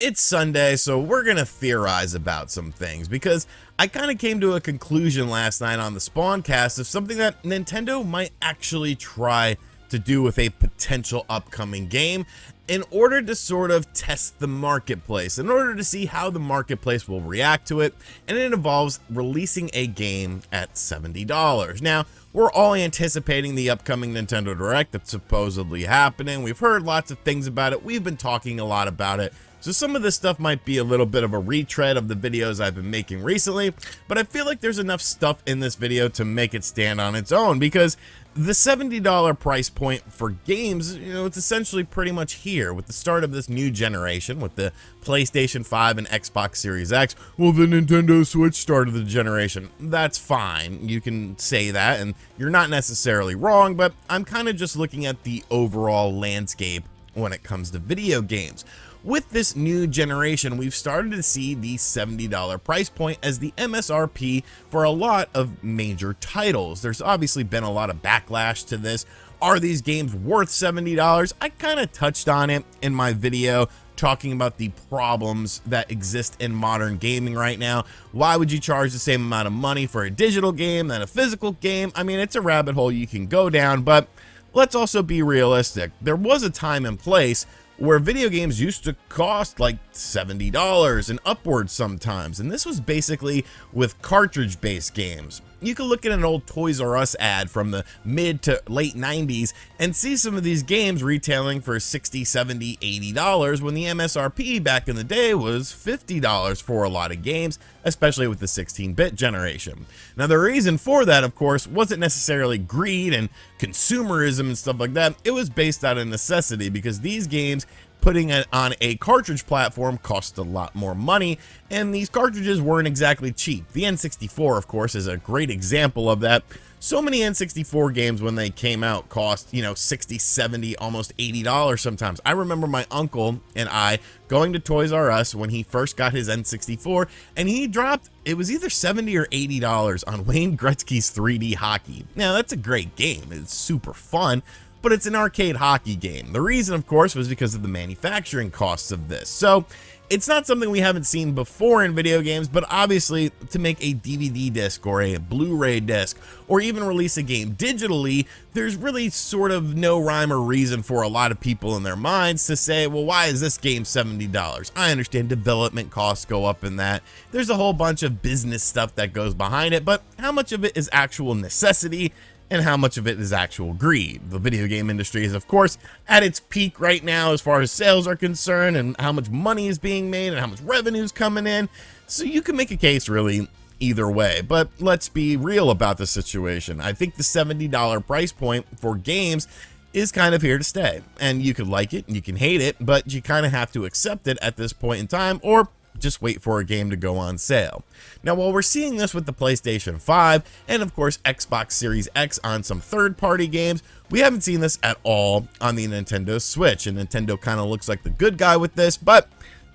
It's Sunday, so we're gonna theorize about some things because I kind of came to a conclusion last night on the Spawncast of something that Nintendo might actually try to do with a potential upcoming game in order to sort of test the marketplace, in order to see how the marketplace will react to it, and it involves releasing a game at $70. Now, we're all anticipating the upcoming Nintendo Direct that's supposedly happening. We've heard lots of things about it. We've been talking a lot about it. So some of this stuff might be a little bit of a retread of the videos I've been making recently, but I feel like there's enough stuff in this video to make it stand on its own because the $70 price point for games, it's essentially pretty much here with the start of this new generation with the PlayStation 5 and Xbox Series X. Well, the Nintendo Switch started the generation. That's fine. You can say that and you're not necessarily wrong, but I'm kind of just looking at the overall landscape when it comes to video games. With this new generation, we've started to see the $70 price point as the MSRP for a lot of major titles. There's obviously been a lot of backlash to this. Are these games worth $70? I kind of touched on it in my video talking about the problems that exist in modern gaming right now. Why would you charge the same amount of money for a digital game than a physical game? I mean, it's a rabbit hole you can go down, but let's also be realistic. There was a time and place where video games used to cost like $70 and upwards sometimes, and this was basically with cartridge-based games. You can look at an old Toys R Us ad from the mid to late 90s and see some of these games retailing for $60, $70, $80 when the MSRP back in the day was $50 for a lot of games, especially with the 16-bit generation. Now the reason for that, of course, wasn't necessarily greed and consumerism and stuff like that. It was based out of necessity because these games putting it on a cartridge platform cost a lot more money, and these cartridges weren't exactly cheap. The N64, of course, is a great example of that. So many N64 games when they came out cost, $60, $70, almost $80 sometimes. I remember my uncle and I going to Toys R Us when he first got his N64, and he dropped, it was either $70 or $80 on Wayne Gretzky's 3D hockey. Now, that's a great game. It's super fun, but it's an arcade hockey game. The reason, of course, was because of the manufacturing costs of this. So it's not something we haven't seen before in video games, but obviously to make a DVD disc or a Blu-ray disc or even release a game digitally, there's really sort of no rhyme or reason for a lot of people in their minds to say, well, why is this game $70? I understand development costs go up in that. There's a whole bunch of business stuff that goes behind it, but how much of it is actual necessity and how much of it is actual greed? The video game industry is, of course, at its peak right now as far as sales are concerned and how much money is being made and how much revenue is coming in. So you can make a case really either way, but let's be real about the situation. I think the $70 price point for games is kind of here to stay, and you can like it and you can hate it, but you kind of have to accept it at this point in time, or just wait for a game to go on sale. Now, while we're seeing this with the PlayStation 5 and of course Xbox Series X on some third-party games, we haven't seen this at all on the Nintendo Switch, and Nintendo kind of looks like the good guy with this, but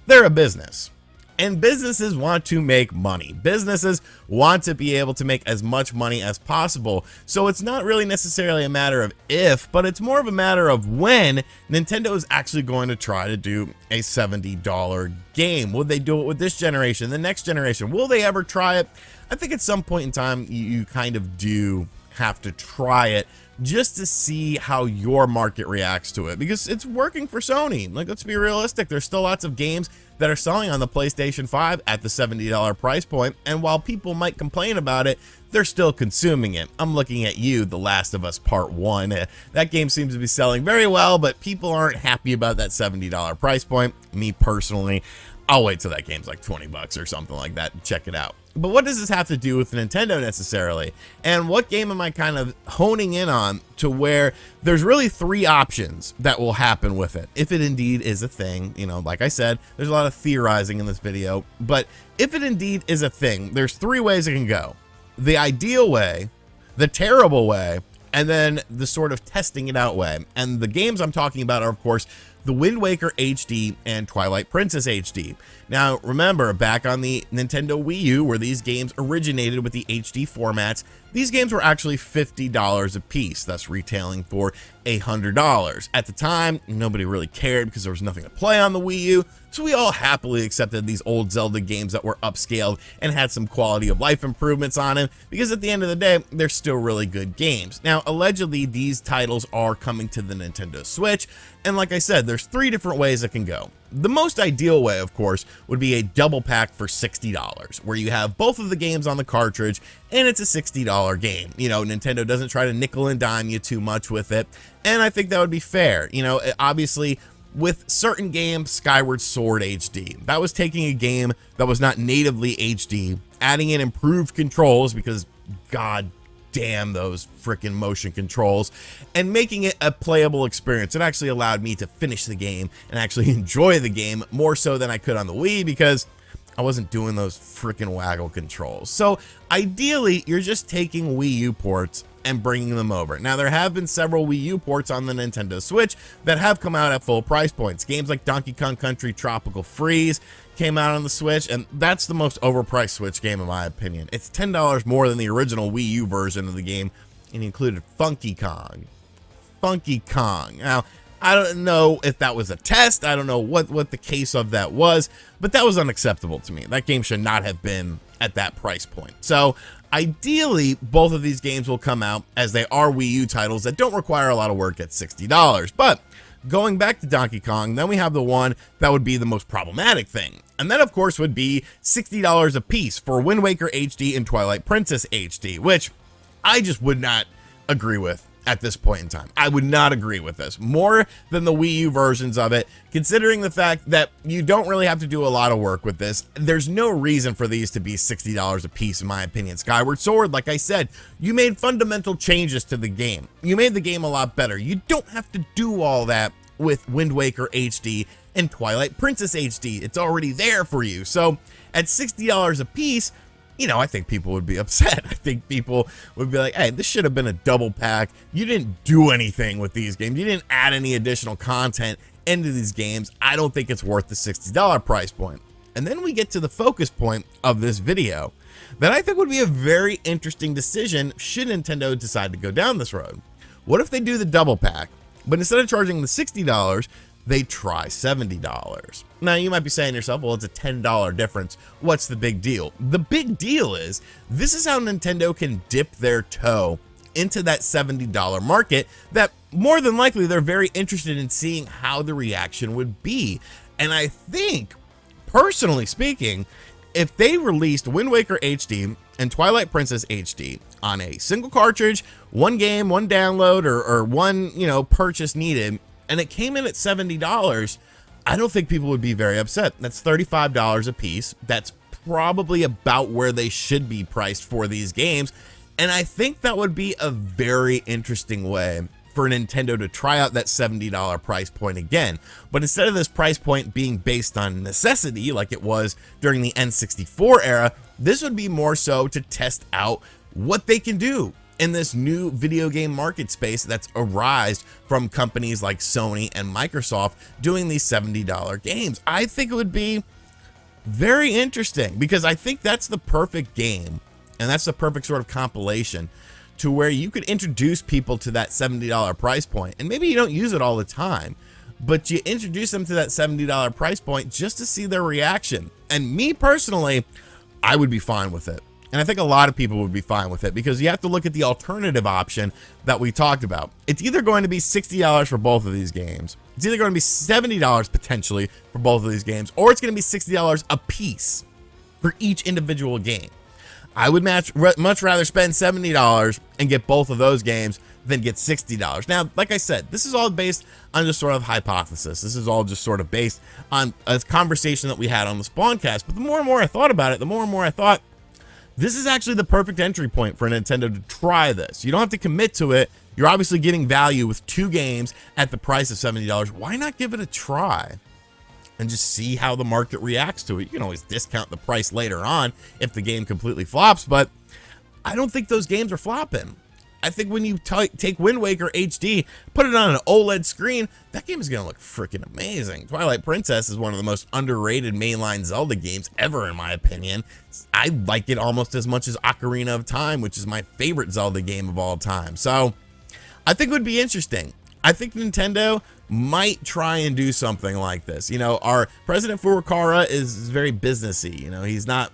they're a business. And businesses want to make money. Businesses want to be able to make as much money as possible. So it's not really necessarily a matter of if, but it's more of a matter of when Nintendo is actually going to try to do a $70 game. Will they do it with this generation, the next generation? Will they ever try it? I think at some point in time, you kind of do have to try it just to see how your market reacts to it, because it's working for Sony. Like, let's be realistic, there's still lots of games that are selling on the PlayStation 5 at the $70 price point, and while people might complain about it, they're still consuming it. I'm looking at you, The Last of Us Part 1. That game seems to be selling very well, but people aren't happy about that $70 price point. Me personally, I'll wait till that game's like 20 bucks or something like that and check it out. But what does this have to do with Nintendo necessarily? And what game am I kind of honing in on to where there's really three options that will happen with it, if it indeed is a thing? Like I said, there's a lot of theorizing in this video, but if it indeed is a thing, there's three ways it can go. The ideal way, the terrible way, and then the sort of testing it out way. And the games I'm talking about are, of course, the Wind Waker HD and Twilight Princess HD. Now, remember, back on the Nintendo Wii U, where these games originated with the HD formats, these games were actually $50 a piece, thus retailing for $100. At the time, nobody really cared because there was nothing to play on the Wii U, so we all happily accepted these old Zelda games that were upscaled and had some quality of life improvements on them, because at the end of the day, they're still really good games. Now, allegedly, these titles are coming to the Nintendo Switch, and like I said, there's 3 different ways it can go. The most ideal way, of course, would be a double pack for $60, where you have both of the games on the cartridge, and it's a $60 game. You know, Nintendo doesn't try to nickel and dime you too much with it, and I think that would be fair. You know, obviously, with certain games, Skyward Sword HD, that was taking a game that was not natively HD, adding in improved controls, because god damn those freaking motion controls, and making it a playable experience. It actually allowed me to finish the game and actually enjoy the game more so than I could on the Wii, because I wasn't doing those freaking waggle controls. So ideally, you're just taking Wii U ports and bringing them over. Now, there have been several Wii U ports on the Nintendo Switch that have come out at full price points. Games like Donkey Kong Country Tropical Freeze came out on the Switch, and that's the most overpriced Switch game in my opinion. It's $10 more than the original Wii U version of the game, and it included Funky Kong. Funky Kong. Now, I don't know if that was a test. I don't know what the case of that was, but that was unacceptable to me. That game should not have been at that price point. So ideally, both of these games will come out, as they are Wii U titles that don't require a lot of work, at $60. But going back to Donkey Kong, then we have the one that would be the most problematic thing. And that, of course, would be $60 a piece for Wind Waker HD and Twilight Princess HD, which I just would not agree with at this point in time. I would not agree with this more than the Wii U versions of it, considering the fact that you don't really have to do a lot of work with this. There's no reason for these to be $60 a piece, in my opinion. Skyward Sword, like I said, you made fundamental changes to the game. You made the game a lot better. You don't have to do all that with Wind Waker HD and Twilight Princess HD. It's already there for you. So at $60 a piece, you know, I think people would be upset. I think people would be like, hey, this should have been a double pack. You didn't do anything with these games. You didn't add any additional content into these games. I don't think it's worth the $60 price point. And then we get to the focus point of this video that I think would be a very interesting decision should Nintendo decide to go down this road. What if they do the double pack, but instead of charging the $60, they try $70. Now, you might be saying to yourself, well, it's a $10 difference. What's the big deal? The big deal is this is how Nintendo can dip their toe into that $70 market that more than likely they're very interested in seeing how the reaction would be. And I think, personally speaking, if they released Wind Waker HD and Twilight Princess HD on a single cartridge, one game, one download, or one, you know, purchase needed, and it came in at $70, I don't think people would be very upset. That's $35 a piece. That's probably about where they should be priced for these games. And I think that would be a very interesting way for Nintendo to try out that $70 price point again. But instead of this price point being based on necessity, like it was during the N64 era, this would be more so to test out what they can do in this new video game market space that's arisen from companies like Sony and Microsoft doing these $70 games. I think it would be very interesting, because I think that's the perfect game, and that's the perfect sort of compilation to where you could introduce people to that $70 price point. And maybe you don't use it all the time, but you introduce them to that $70 price point just to see their reaction. And me personally, I would be fine with it. And I think a lot of people would be fine with it, because you have to look at the alternative option that we talked about. It's either going to be $60 for both of these games. It's either going to be $70 potentially for both of these games, or it's going to be $60 a piece for each individual game. I would much rather spend $70 and get both of those games than get $60. Now, like I said, this is all based on just sort of hypothesis. This is all just sort of based on a conversation that we had on the Spawncast. But the more and more I thought about it, the more and more I thought, this is actually the perfect entry point for Nintendo to try this. You don't have to commit to it. You're obviously getting value with 2 games at the price of $70. Why not give it a try and just see how the market reacts to it? You can always discount the price later on if the game completely flops, but I don't think those games are flopping. I think when you take Wind Waker HD, put it on an OLED screen, that game is going to look freaking amazing. Twilight Princess is one of the most underrated mainline Zelda games ever, in my opinion. I like it almost as much as Ocarina of Time, which is my favorite Zelda game of all time. So I think it would be interesting I think Nintendo might try and do something like this. You know, our President Furukawa is very businessy. You know, he's not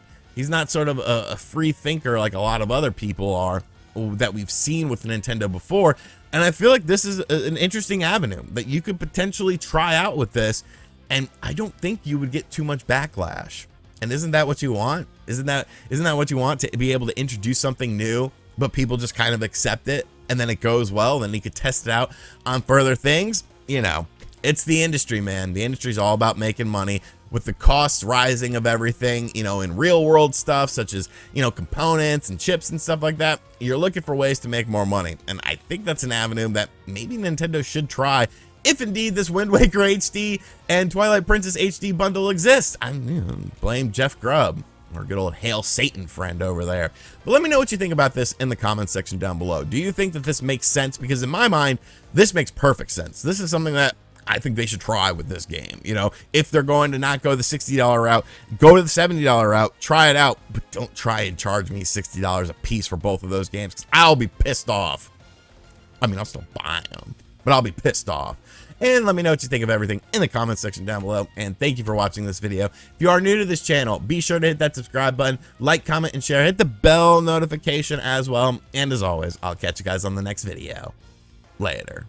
sort of a free thinker like a lot of other people are that we've seen with Nintendo before. And I feel like this is an interesting avenue that you could potentially try out with this. And I don't think you would get too much backlash. And isn't that what you want? Isn't that what you want, to be able to introduce something new, but people just kind of accept it, and then it goes well, then you could test it out on further things? You know, it's the industry, man. The industry's all about making money. With the costs rising of everything, you know, in real world stuff such as, you know, components and chips and stuff like that, you're looking for ways to make more money. And I think that's an avenue that maybe Nintendo should try, if indeed this Wind Waker HD and Twilight Princess HD bundle exists. Blame Jeff Grubb, our good old Hail Satan friend over there. But let me know what you think about this in the comments section down below. Do you think that this makes sense? Because in my mind, this makes perfect sense. This is something that I think they should try with this game. You know, if they're going to not go the $60 route, go to the $70 route, try it out, but don't try and charge me $60 a piece for both of those games, because I'll be pissed off. I mean, I'll still buy them, but I'll be pissed off. And let me know what you think of everything in the comments section down below. And thank you for watching this video. If you are new to this channel, be sure to hit that subscribe button, like, comment, and share. Hit the bell notification as well. And as always, I'll catch you guys on the next video. Later.